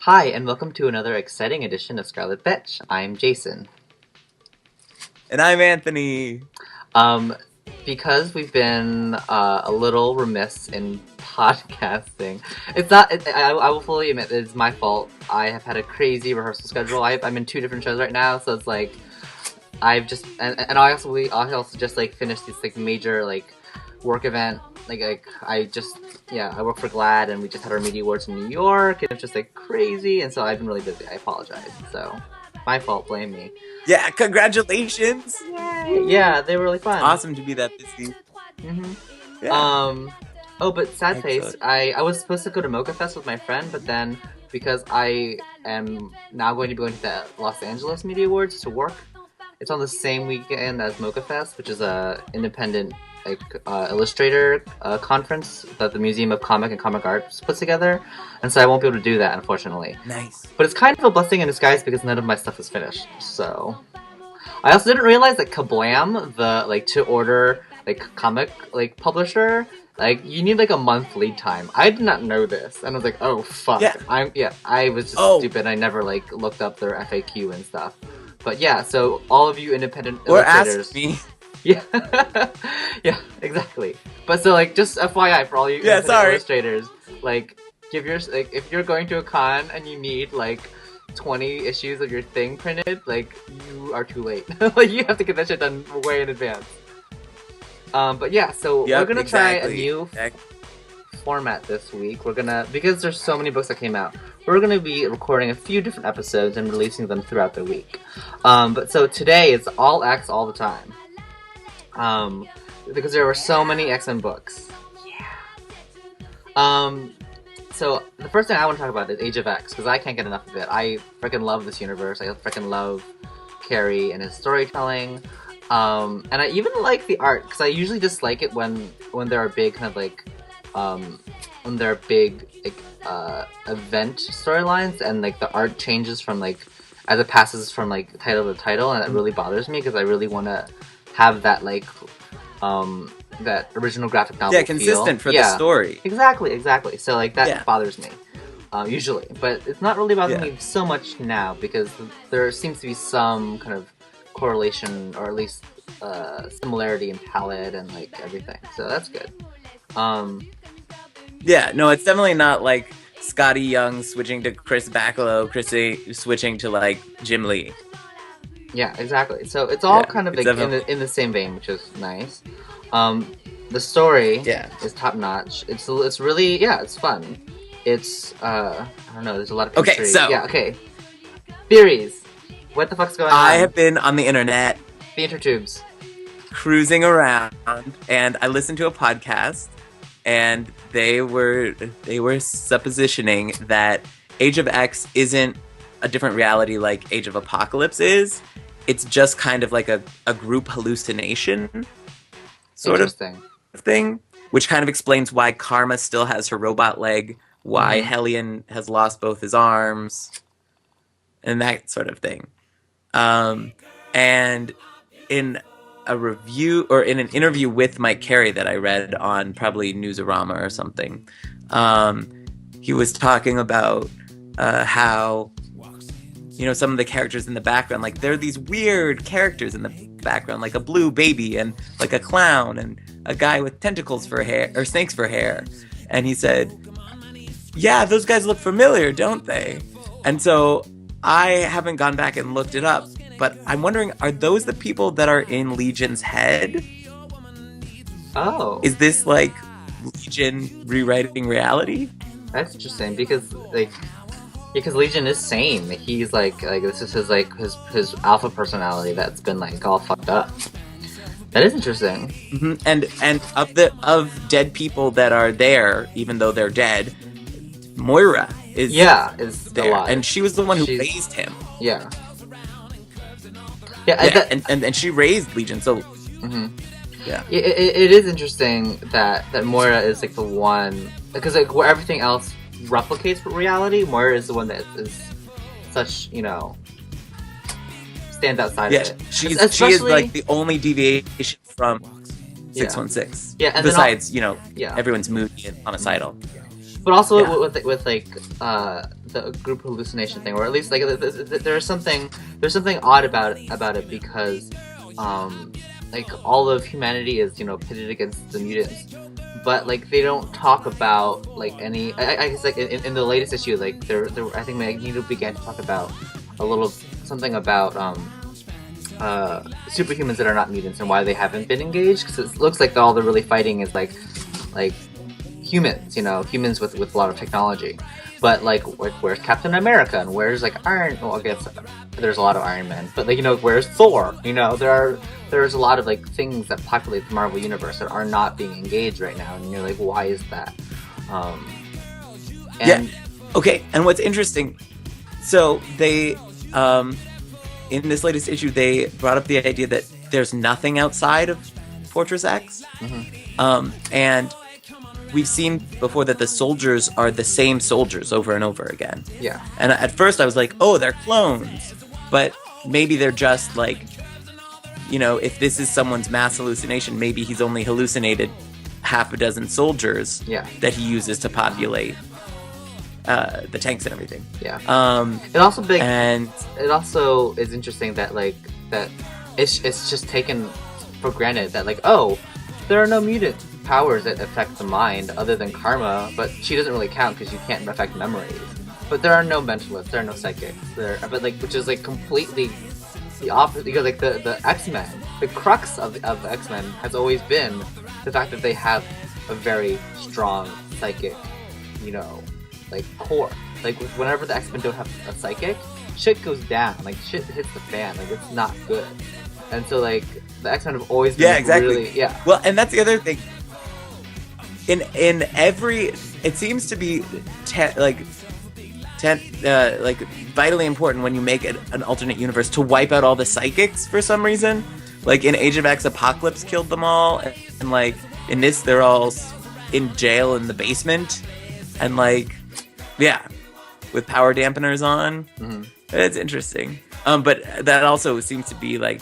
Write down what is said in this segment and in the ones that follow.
Hi, and welcome to another exciting edition of Scarlet Betch. I'm Jason. And I'm Anthony. Um, because we've been a little remiss in podcasting, it's not. I will fully admit it's my fault. I have had a crazy rehearsal schedule. I'm in 2 different shows right now, so it's like I've just and I also just like finished this like major like work event. I work for GLAAD, and we just had our media awards in New York, and it's just like crazy, and so I've been really busy. I apologize. So my fault. Blame me. Yeah, congratulations. Yay! Yeah, they were really fun. Awesome to be that busy. Mm-hmm. Yeah. Oh, but sad face. Excellent. I was supposed to go to Mocha Fest with my friend, but then because I am now going to be going to the Los Angeles Media Awards to work, it's on the same weekend as Mocha Fest, which is a independent illustrator conference that the Museum of Comic and Comic Arts puts together, and so I won't be able to do that, unfortunately. Nice. But it's kind of a blessing in disguise because none of my stuff is finished. So I also didn't realize that Kablam, the to order comic publisher, you need a month lead time. I did not know this, and I was like, oh fuck. Yeah. I was just stupid. I never looked up their FAQ and stuff. But yeah, so all of you independent illustrators, ask me. Yeah, yeah, exactly. But so just FYI for all you illustrators, give your if you're going to a con and you need 20 issues of your thing printed, you are too late. You have to get that shit done way in advance. But yeah, so we're gonna try a new format this week. We're gonna, because there's so many books that came out, we're gonna be recording a few different episodes and releasing them throughout the week. But so today it's all X all the time. Because there were so many X-Men books. Yeah. So the first thing I want to talk about is Age of X, because I can't get enough of it. I freaking love this universe. I freaking love Carey and his storytelling. And I even like the art, because I usually just like it when there are big when there are big event storylines, and the art changes from as it passes from title to title, and it really bothers me because I really want to have that that original graphic novel consistent feel. For the story. Exactly. So that bothers me usually, but it's not really bothering me so much now because there seems to be some kind of correlation, or at least similarity in palette and everything. So that's good. Yeah, no, it's definitely not Scotty Young switching to Chris Bacalo, Chrissy switching to Jim Lee. Yeah, exactly. So it's all kind of in the same vein, which is nice. The story is top notch. It's really it's fun. It's I don't know. There's a lot of history. Theories. What the fuck's going on? I have been on the internet, the intertubes, cruising around, and I listened to a podcast, and they were suppositioning that Age of X isn't a different reality like Age of Apocalypse is. It's just kind of a group hallucination sort of thing, which kind of explains why Karma still has her robot leg, why Hellion has lost both his arms, and that sort of thing. And in a review, or in an interview with Mike Carey that I read on probably Newsarama or something, he was talking about how some of the characters in the background, there are these weird characters in the background, like a blue baby and a clown and a guy with tentacles for hair, or snakes for hair. And he said, yeah, those guys look familiar, don't they? And so I haven't gone back and looked it up, but I'm wondering, are those the people that are in Legion's head? Oh. Is this Legion rewriting reality? That's interesting, because Legion is sane. He's this is his alpha personality that's been all fucked up. That is interesting. Mm-hmm. And of dead people that are there, even though they're dead, Moira is there, alive. And she was the one who raised him. Yeah. And she raised Legion. So it is interesting that Moira is the one, because where everything else replicates reality, Moira is the one that is such, stands outside of it. She is the only deviation from 616. Yeah, and besides, everyone's moody and homicidal. But also with like the group hallucination thing, or at least like there's something odd about it because like all of humanity is pitted against the mutants, but like they don't talk about like any. I guess like in the latest issue, like there I think Magneto began to talk about a little something about superhumans that are not mutants and why they haven't been engaged, because it looks like all they're really fighting is like humans, humans with a lot of technology. But like where's Captain America and where's like Iron? Well, I guess there's a lot of Iron Men, but like where's Thor? There's a lot of like things that populate the Marvel universe that are not being engaged right now, and you're like, why is that? Okay. And what's interesting, so they in this latest issue they brought up the idea that there's nothing outside of Fortress X, and we've seen before that the soldiers are the same soldiers over and over again. Yeah. And at first I was like, oh, they're clones. But maybe they're just like, if this is someone's mass hallucination, maybe he's only hallucinated half a dozen soldiers that he uses to populate the tanks and everything. Yeah. It also is interesting that it's just taken for granted that like, oh, there are no mutant powers that affect the mind other than karma, but she doesn't really count because you can't affect memories. But there are no mentalists, there are no psychics, which is like completely the opposite, because like the X-Men, the crux of the X-Men has always been the fact that they have a very strong psychic, like core. Like whenever the X-Men don't have a psychic, shit goes down, like shit hits the fan, like it's not good. And so like the X-Men have always been really Well, and that's the other thing. In every, it seems to be vitally important when you make an alternate universe to wipe out all the psychics for some reason. Like in Age of X, Apocalypse killed them all, and like in this, they're all in jail in the basement, and like with power dampeners on. Mm-hmm. It's interesting. But that also seems to be like,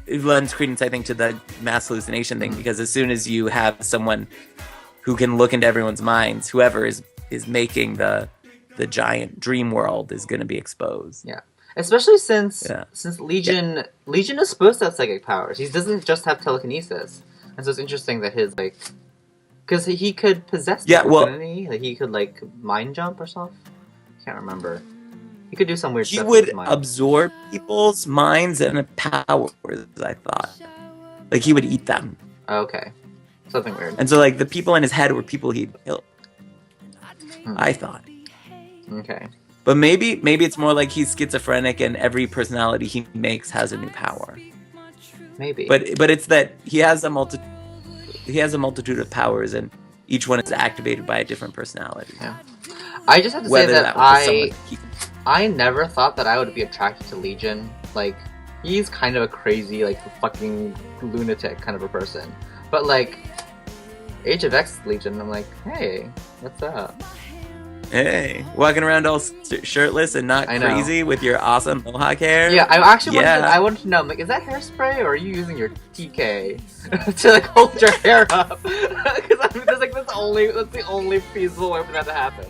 it lends credence, I think, to the mass hallucination thing, because as soon as you have someone who can look into everyone's minds, whoever is making the giant dream world is going to be exposed. Yeah, especially since Legion is supposed to have psychic powers. He doesn't just have telekinesis, and so it's interesting that his because he could possess people, couldn't he? Like he could like mind jump or something. I can't remember. He could do some weird stuff. He would absorb people's minds and powers, I thought. Like, he would eat them. Okay. Something weird. And so, like, the people in his head were people he'd killed. I thought. Okay. But maybe it's more like he's schizophrenic and every personality he makes has a new power. Maybe. But it's that he has a multitude of powers, and each one is activated by a different personality. Yeah. I just have to say that I never thought that I would be attracted to Legion. Like, he's kind of a crazy, like, fucking lunatic kind of a person. But, like, Age of X Legion, I'm like, hey, what's up? Hey, walking around all shirtless and not crazy with your awesome mohawk hair? Yeah, I actually wanted to know, I'm like, is that hairspray, or are you using your TK to, like, hold your hair up? Because I mean, that's the only feasible way for that to happen.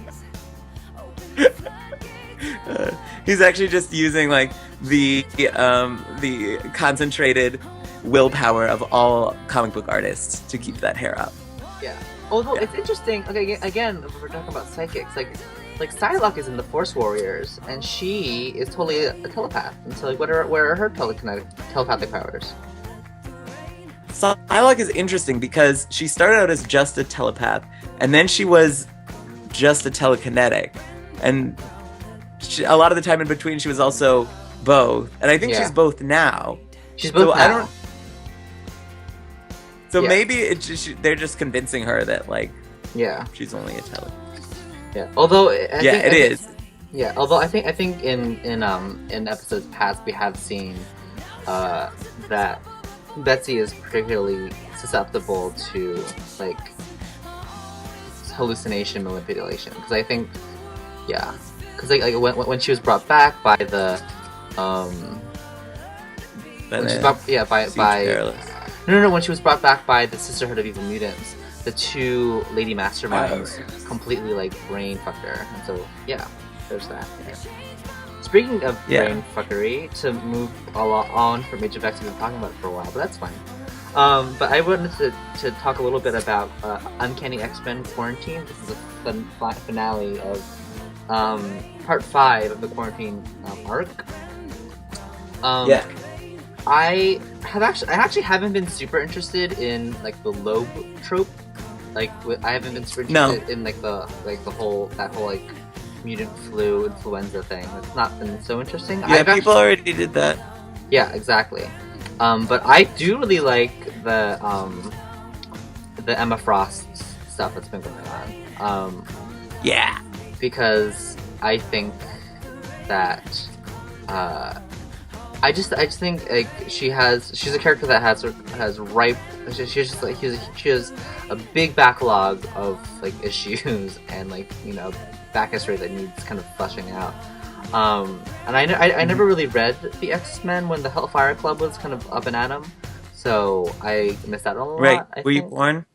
He's actually just using like the concentrated willpower of all comic book artists to keep that hair up. Yeah. Although it's interesting. Okay, again, we're talking about psychics. Like Psylocke is in the Force Warriors, and she is totally a telepath. And so, like, where are her telepathic powers? Psylocke is interesting because she started out as just a telepath, and then she was just a telekinetic, and a lot of the time in between, she was also both, and I think she's both now. She's both now. Maybe they're just convincing her that she's only a telepath. Yeah. Although it is. Yeah. Although I think in episodes past we have seen that Betsy is particularly susceptible to like hallucination manipulation, because I think because like when she was brought back by the when she was brought back by the Sisterhood of Evil Mutants, the two lady masterminds completely like brain fucked her, and so yeah, there's that. Yeah. Speaking of brain fuckery, to move on from Age of X, we've been talking about it for a while, but that's fine. But I wanted to talk a little bit about Uncanny X-Men Quarantine. This is a finale of part 5 of the Quarantine arc. I actually haven't been super interested in like the Loeb trope. Like I haven't been super interested in like the whole like mutant flu influenza thing. It's not been so interesting. Yeah, people already did that. Yeah, exactly. But I do really like the Emma Frost stuff that's been going on. Because I think that I just think like she's a character that has she has a big backlog of like issues and like back history that needs kind of fleshing out. And I never really read the X-Men when the Hellfire Club was kind of up and at 'em, so I missed out on a lot. Right? Were you born?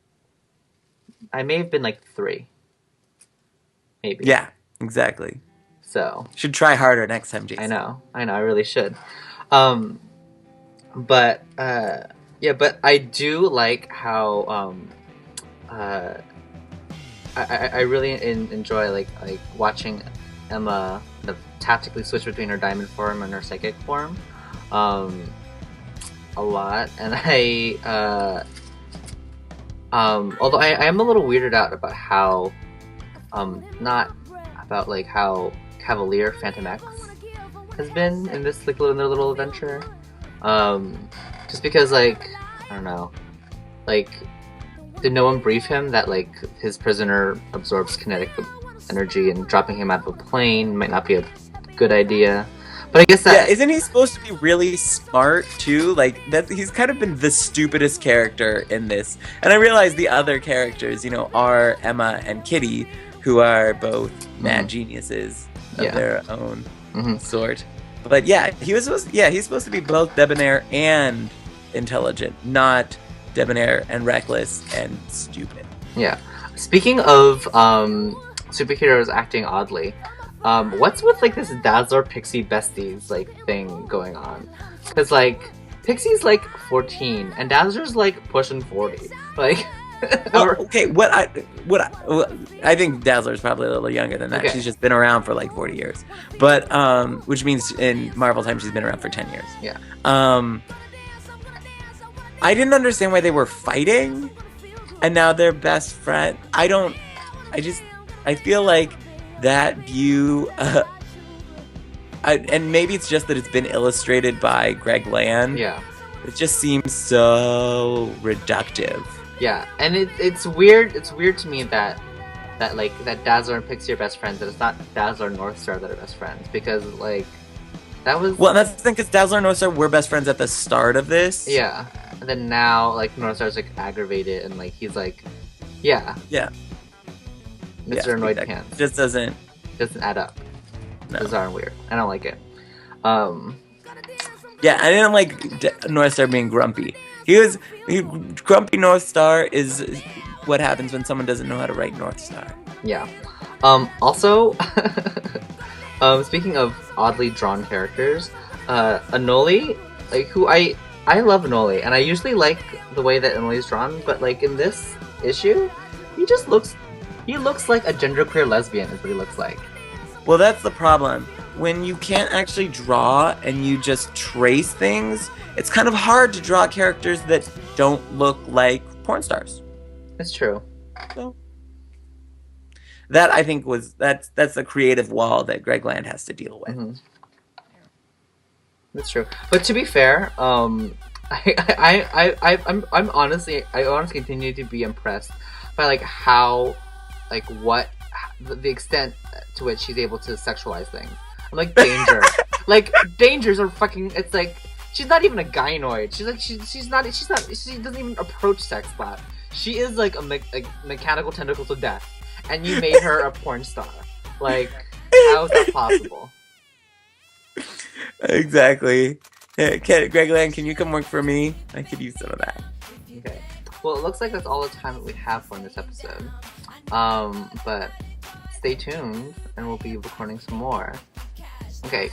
I may have been like 3, maybe. Yeah, exactly. So should try harder next time, Jason. I know. I really should. But I do like how I really enjoy like watching Emma kind of tactically switch between her diamond form and her psychic form a lot, and although I am a little weirded out about how not about like how cavalier Phantom X has been in this like little adventure, just because like I don't know, like did no one brief him that like his prisoner absorbs kinetic energy and dropping him out of a plane might not be a good idea? But I guess that isn't he supposed to be really smart too? Like that he's kind of been the stupidest character in this. And I realize the other characters, are Emma and Kitty, who are both mad geniuses of their own sort. But he's supposed to be both debonair and intelligent, not debonair and reckless and stupid. Yeah. Speaking of superheroes acting oddly, what's with like this Dazzler Pixie besties like thing going on? Because like Pixie's like 14 and Dazzler's like pushing 40. Like okay, I think Dazzler's probably a little younger than that. Okay. She's just been around for like 40 years. But which means in Marvel time she's been around for 10 years. Yeah. I didn't understand why they were fighting and now they're best friends. I feel like that view and maybe it's just that it's been illustrated by Greg Land. Yeah. It just seems so reductive. Yeah, and it's weird. It's weird to me that Dazzler and Pixie are best friends, and it's not Dazzler and Northstar that are best friends, because like that was that's the thing, because Dazzler and Northstar were best friends at the start of this. Yeah, and then now like Northstar's like aggravated and like he's like, Mr. Annoyed Pants. Just doesn't add up. No. Bizarre and weird. I don't like it. Yeah, I didn't like Northstar being grumpy. Grumpy Northstar is what happens when someone doesn't know how to write Northstar. Yeah. Also, speaking of oddly drawn characters, Anoli, like who I love Anoli, and I usually like the way that Anoli's drawn, but like in this issue, he looks like a genderqueer lesbian is what he looks like. Well, that's the problem. When you can't actually draw and you just trace things, it's kind of hard to draw characters that don't look like porn stars. That's true. So that I think that's the creative wall that Greg Land has to deal with. Mm-hmm. That's true. But to be fair, I'm honestly continue to be impressed by like how like what the extent to which she's able to sexualize things. I'm like Danger. Like Dangers are fucking. It's like she's not even a gynoid. She doesn't even approach sex bot. She is like a mechanical tentacles of death, and you made her a porn star. Like, how is that possible? Exactly. Hey, Greg Land, can you come work for me? I could use some of that. Okay. Well, it looks like that's all the time that we have for in this episode. But stay tuned, and we'll be recording some more. Okay,